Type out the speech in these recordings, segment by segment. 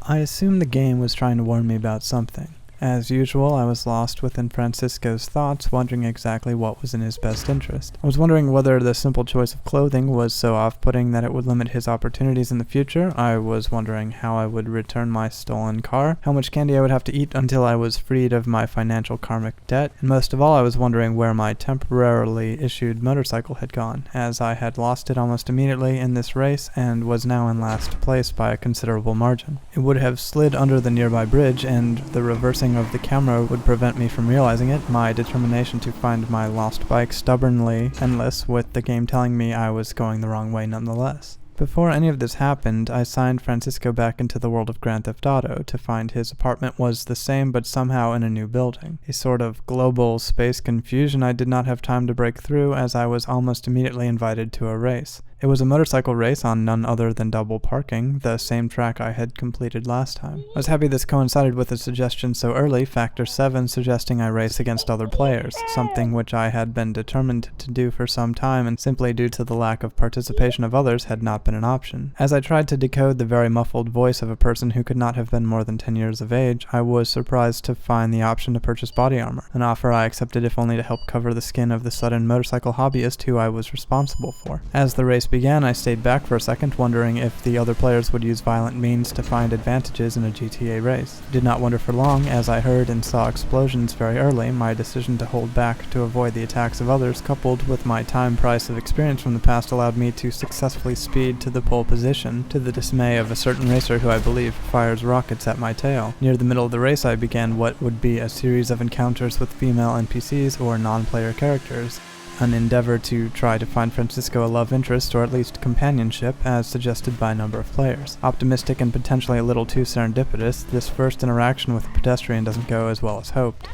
I assumed the game was trying to warn me about something. As usual, I was lost within Francisco's thoughts, wondering exactly what was in his best interest. I was wondering whether the simple choice of clothing was so off-putting that it would limit his opportunities in the future. I was wondering how I would return my stolen car, how much candy I would have to eat until I was freed of my financial karmic debt, and most of all, I was wondering where my temporarily issued motorcycle had gone, as I had lost it almost immediately in this race and was now in last place by a considerable margin. It would have slid under the nearby bridge, and the reversing of the camera would prevent me from realizing it, my determination to find my lost bike stubbornly endless, with the game telling me I was going the wrong way nonetheless. Before any of this happened, I signed Francisco back into the world of Grand Theft Auto to find his apartment was the same but somehow in a new building. A sort of global space confusion I did not have time to break through, as I was almost immediately invited to a race. It was a motorcycle race on none other than double parking, the same track I had completed last time. I was happy this coincided with a suggestion so early, Factor 7 suggesting I race against other players, something which I had been determined to do for some time and simply due to the lack of participation of others had not been an option. As I tried to decode the very muffled voice of a person who could not have been more than 10 years of age, I was surprised to find the option to purchase body armor, an offer I accepted if only to help cover the skin of the sudden motorcycle hobbyist who I was responsible for. As the race began, I stayed back for a second, wondering if the other players would use violent means to find advantages in a GTA race. I did not wonder for long, as I heard and saw explosions very early. My decision to hold back to avoid the attacks of others, coupled with my time price of experience from the past, allowed me to successfully speed to the pole position, to the dismay of a certain racer who I believe fires rockets at my tail. Near the middle of the race, I began what would be a series of encounters with female NPCs or non-player characters, an endeavor to try to find Francisco a love interest or at least companionship, as suggested by a number of players. Optimistic and potentially a little too serendipitous, this first interaction with a pedestrian doesn't go as well as hoped.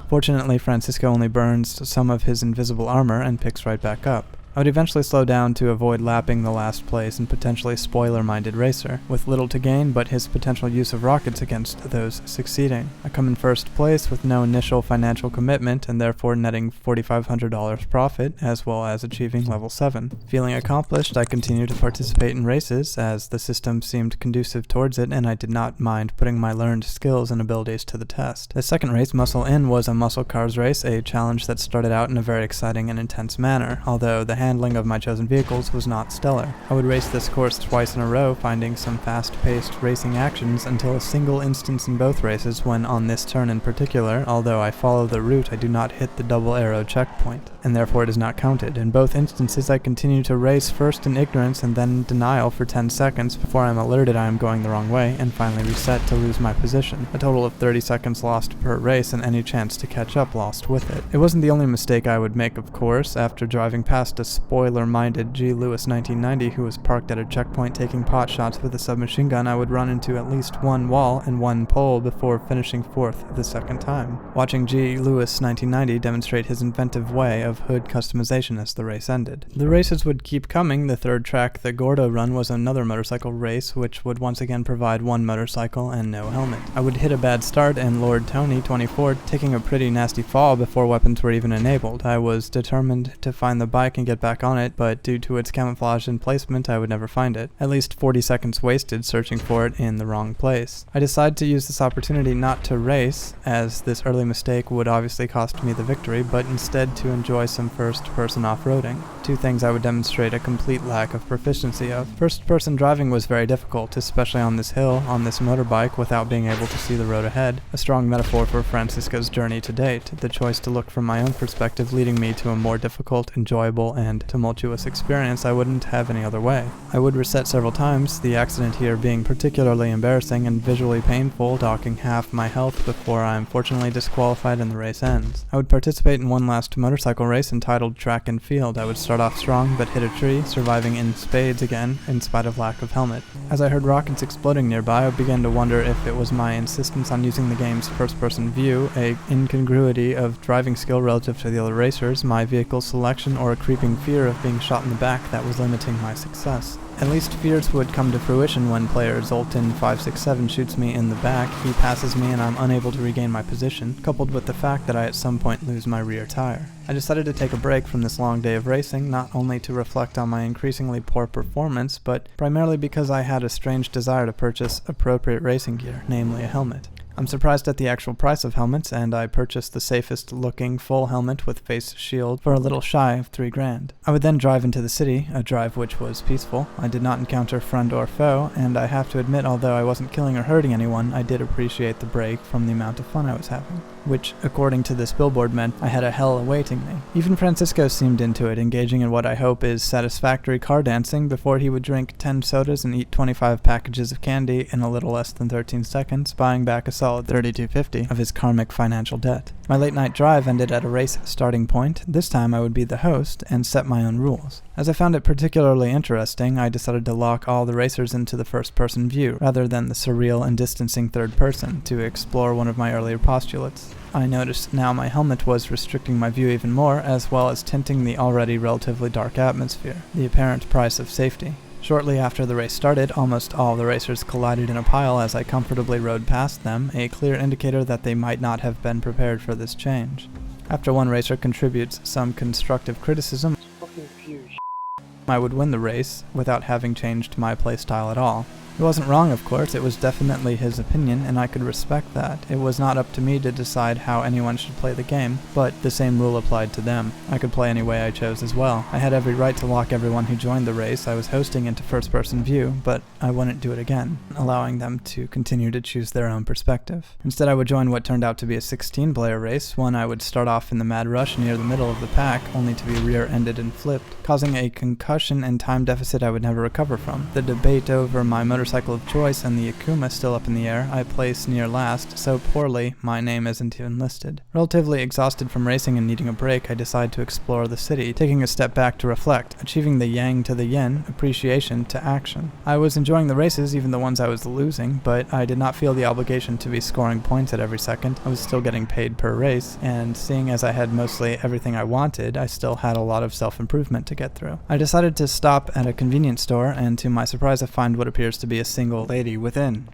Fortunately, Francisco only burns some of his invisible armor and picks right back up. I would eventually slow down to avoid lapping the last place and potentially spoiler-minded racer, with little to gain but his potential use of rockets against those succeeding. I come in first place with no initial financial commitment and therefore netting $4,500 profit, as well as achieving level 7. Feeling accomplished, I continued to participate in races, as the system seemed conducive towards it and I did not mind putting my learned skills and abilities to the test. The second race, Muscle In, was a muscle cars race, a challenge that started out in a very exciting and intense manner, although the handling of my chosen vehicles was not stellar. I would race this course twice in a row, finding some fast-paced racing actions until a single instance in both races when on this turn in particular, although I follow the route, I do not hit the double arrow checkpoint, and therefore it is not counted. In both instances, I continue to race first in ignorance and then in denial for 10 seconds before I am alerted I am going the wrong way and finally reset to lose my position. A total of 30 seconds lost per race and any chance to catch up lost with it. It wasn't the only mistake I would make, of course. After driving past a spoiler-minded G. Lewis 1990 who was parked at a checkpoint taking pot shots with a submachine gun, I would run into at least one wall and one pole before finishing fourth the second time. Watching G. Lewis 1990 demonstrate his inventive way of hood customization as the race ended. The races would keep coming. The third track, the Gordo Run, was another motorcycle race which would once again provide one motorcycle and no helmet. I would hit a bad start and Lord Tony 24 taking a pretty nasty fall before weapons were even enabled. I was determined to find the bike and get back on it, but due to its camouflage and placement, I would never find it. At least 40 seconds wasted searching for it in the wrong place. I decided to use this opportunity not to race, as this early mistake would obviously cost me the victory, but instead to enjoy some first-person off-roading. Two things I would demonstrate a complete lack of proficiency of. First-person driving was very difficult, especially on this hill, on this motorbike, without being able to see the road ahead. A strong metaphor for Francisco's journey to date, the choice to look from my own perspective leading me to a more difficult, enjoyable, and tumultuous experience I wouldn't have any other way. I would reset several times, the accident here being particularly embarrassing and visually painful, docking half my health before I am fortunately disqualified and the race ends. I would participate in one last motorcycle race entitled Track and Field. I would start off strong but hit a tree, surviving in spades again in spite of lack of helmet. As I heard rockets exploding nearby, I began to wonder if it was my insistence on using the game's first-person view, a incongruity of driving skill relative to the other racers, my vehicle selection, or a creeping fear of being shot in the back that was limiting my success. At least fears would come to fruition when player Zoltan567 shoots me in the back, he passes me and I'm unable to regain my position, coupled with the fact that I at some point lose my rear tire. I decided to take a break from this long day of racing, not only to reflect on my increasingly poor performance, but primarily because I had a strange desire to purchase appropriate racing gear, namely a helmet. I'm surprised at the actual price of helmets, and I purchased the safest looking full helmet with face shield for a little shy of $3,000. I would then drive into the city, a drive which was peaceful. I did not encounter friend or foe, and I have to admit, although I wasn't killing or hurting anyone, I did appreciate the break from the amount of fun I was having, which, according to this billboard, meant I had a hell awaiting me. Even Francisco seemed into it, engaging in what I hope is satisfactory car dancing before he would drink 10 sodas and eat 25 packages of candy in a little less than 13 seconds, buying back a solid $32.50 of his karmic financial debt. My late night drive ended at a race starting point. This time I would be the host and set my own rules. As I found it particularly interesting, I decided to lock all the racers into the first-person view, rather than the surreal and distancing third person, to explore one of my earlier postulates. I noticed now my helmet was restricting my view even more, as well as tinting the already relatively dark atmosphere, the apparent price of safety. Shortly after the race started, almost all the racers collided in a pile as I comfortably rode past them, a clear indicator that they might not have been prepared for this change. After one racer contributes some constructive criticism, I would win the race without having changed my playstyle at all. He wasn't wrong, of course. It was definitely his opinion, and I could respect that. It was not up to me to decide how anyone should play the game, but the same rule applied to them. I could play any way I chose as well. I had every right to lock everyone who joined the race I was hosting into first-person view, but I wouldn't do it again, allowing them to continue to choose their own perspective. Instead, I would join what turned out to be a 16-player race, one I would start off in the mad rush near the middle of the pack, only to be rear-ended and flipped, causing a concussion and time deficit I would never recover from. The debate over my motorcycle of choice and the Akuma still up in the air, I placed near last, so poorly my name isn't even listed. Relatively exhausted from racing and needing a break, I decide to explore the city, taking a step back to reflect, achieving the yang to the yin, appreciation to action. I was enjoying the races, even the ones I was losing, but I did not feel the obligation to be scoring points at every second. I was still getting paid per race, and seeing as I had mostly everything I wanted, I still had a lot of self-improvement to get through. I decided to stop at a convenience store, and to my surprise I find what appears to be a single lady within.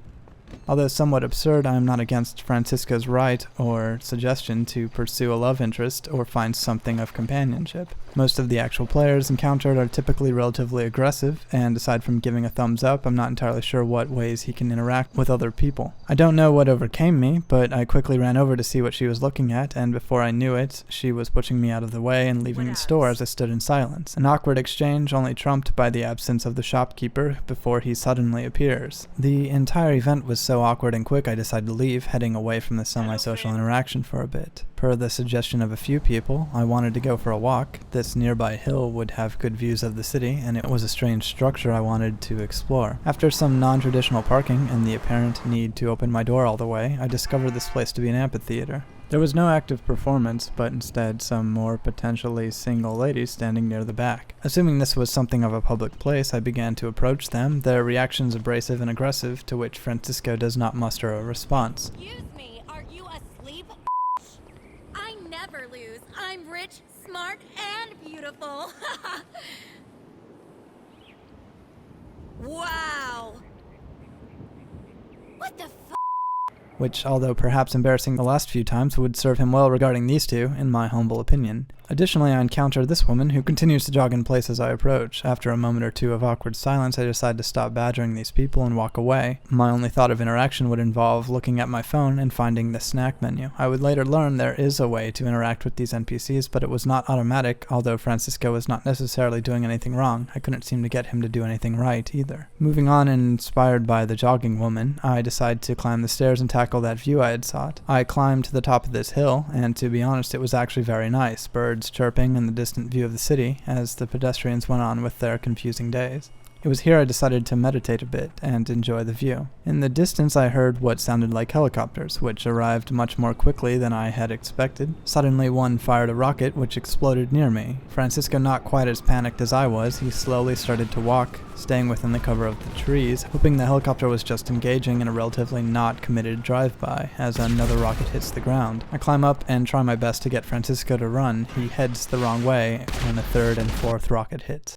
Although somewhat absurd, I am not against Francisco's right or suggestion to pursue a love interest or find something of companionship. Most of the actual players encountered are typically relatively aggressive, and aside from giving a thumbs up, I'm not entirely sure what ways he can interact with other people. I don't know what overcame me, but I quickly ran over to see what she was looking at, and before I knew it, she was pushing me out of the way and leaving the store as I stood in silence. An awkward exchange only trumped by the absence of the shopkeeper before he suddenly appears. The entire event was so awkward and quick I decided to leave, heading away from the semi-social interaction for a bit. Per the suggestion of a few people, I wanted to go for a walk. This nearby hill would have good views of the city, and it was a strange structure I wanted to explore. After some non-traditional parking and the apparent need to open my door all the way, I discovered this place to be an amphitheater. There was no active performance, but instead some more potentially single ladies standing near the back. Assuming this was something of a public place, I began to approach them, their reactions abrasive and aggressive, to which Francisco does not muster a response. Excuse me, are you asleep? I never lose. I'm rich, smart, and beautiful. Wow. What the f***? Which, although perhaps embarrassing the last few times, would serve him well regarding these two, in my humble opinion. Additionally, I encounter this woman who continues to jog in place as I approach. After a moment or two of awkward silence, I decide to stop badgering these people and walk away. My only thought of interaction would involve looking at my phone and finding the snack menu. I would later learn there is a way to interact with these NPCs, but it was not automatic, although Francisco was not necessarily doing anything wrong. I couldn't seem to get him to do anything right, either. Moving on and inspired by the jogging woman, I decide to climb the stairs and tackle that view I had sought. I climbed to the top of this hill, and to be honest, it was actually very nice. Birds chirping and the distant view of the city as the pedestrians went on with their confusing days. It was here I decided to meditate a bit and enjoy the view. In the distance I heard what sounded like helicopters, which arrived much more quickly than I had expected. Suddenly one fired a rocket which exploded near me. Francisco, not quite as panicked as I was, he slowly started to walk, staying within the cover of the trees, hoping the helicopter was just engaging in a relatively not committed drive-by as another rocket hits the ground. I climb up and try my best to get Francisco to run. He heads the wrong way when a third and fourth rocket hits.